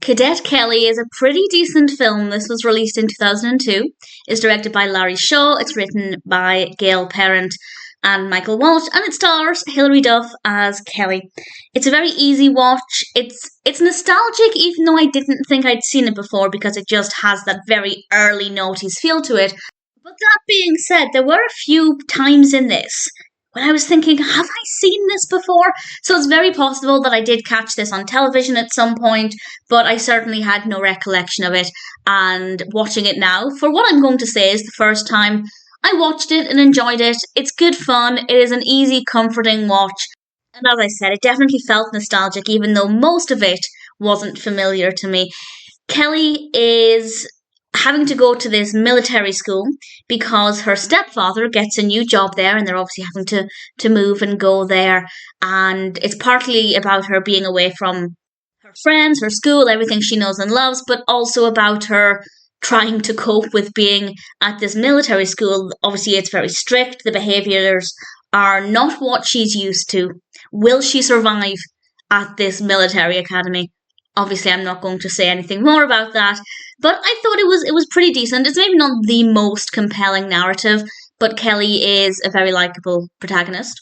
Cadet Kelly is a pretty decent film. This was released in 2002. It's directed by Larry Shaw. It's written by Gail Parent and Michael Walsh, and it stars Hilary Duff as Kelly. It's a very easy watch. It's nostalgic, even though I didn't think I'd seen it before because it just has that very early noughties feel to it. But that being said, there were a few times in this when I was thinking, have I seen this before? So it's very possible that I did catch this on television at some point, but I certainly had no recollection of it. And watching it now, for what I'm going to say is the first time I watched it and enjoyed it. It's good fun. It is an easy, comforting watch. And as I said, it definitely felt nostalgic, even though most of it wasn't familiar to me. Kelly is having to go to this military school because her stepfather gets a new job there, and they're obviously having to move and go there. And it's partly about her being away from her friends, her school, everything she knows and loves, but also about her trying to cope with being at this military school. Obviously, it's very strict. The behaviours are not what she's used to. Will she survive at this military academy? Obviously, I'm not going to say anything more about that, but I thought it was pretty decent. It's maybe not the most compelling narrative, but Kelly is a very likeable protagonist.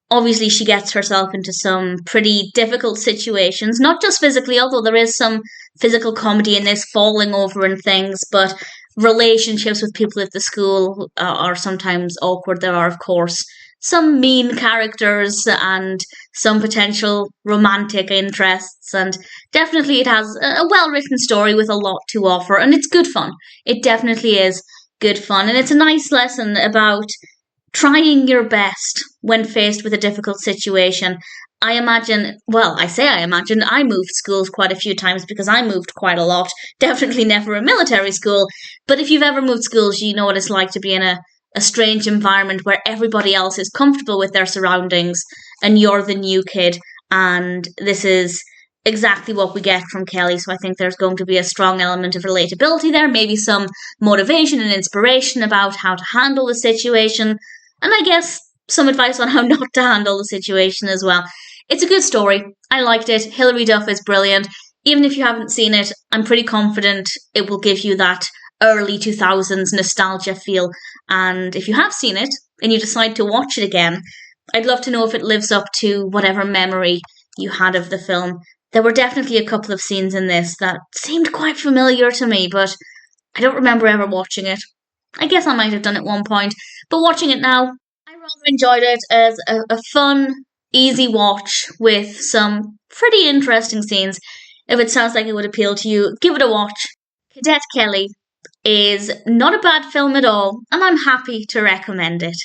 Obviously, she gets herself into some pretty difficult situations, not just physically, although there is some physical comedy in this, falling over and things, but relationships with people at the school are sometimes awkward. There are, of course, some mean characters and some potential romantic interests, and definitely it has a well-written story with a lot to offer, and it's good fun. It definitely is good fun, and it's a nice lesson about trying your best when faced with a difficult situation. I imagine, I moved schools quite a few times because I moved quite a lot. Definitely never a military school, but if you've ever moved schools, you know what it's like to be in a strange environment where everybody else is comfortable with their surroundings and you're the new kid. And this is exactly what we get from Kelly. So I think there's going to be a strong element of relatability there, maybe some motivation and inspiration about how to handle the situation. And I guess some advice on how not to handle the situation as well. It's a good story. I liked it. Hilary Duff is brilliant. Even if you haven't seen it, I'm pretty confident it will give you that early 2000s nostalgia feel. And if you have seen it and you decide to watch it again, I'd love to know if it lives up to whatever memory you had of the film. There were definitely a couple of scenes in this that seemed quite familiar to me, but I don't remember ever watching it. I guess I might have done at one point, but watching it now, I rather enjoyed it as a fun, easy watch with some pretty interesting scenes. If it sounds like it would appeal to you, give it a watch. Cadet Kelly is not a bad film at all, and I'm happy to recommend it.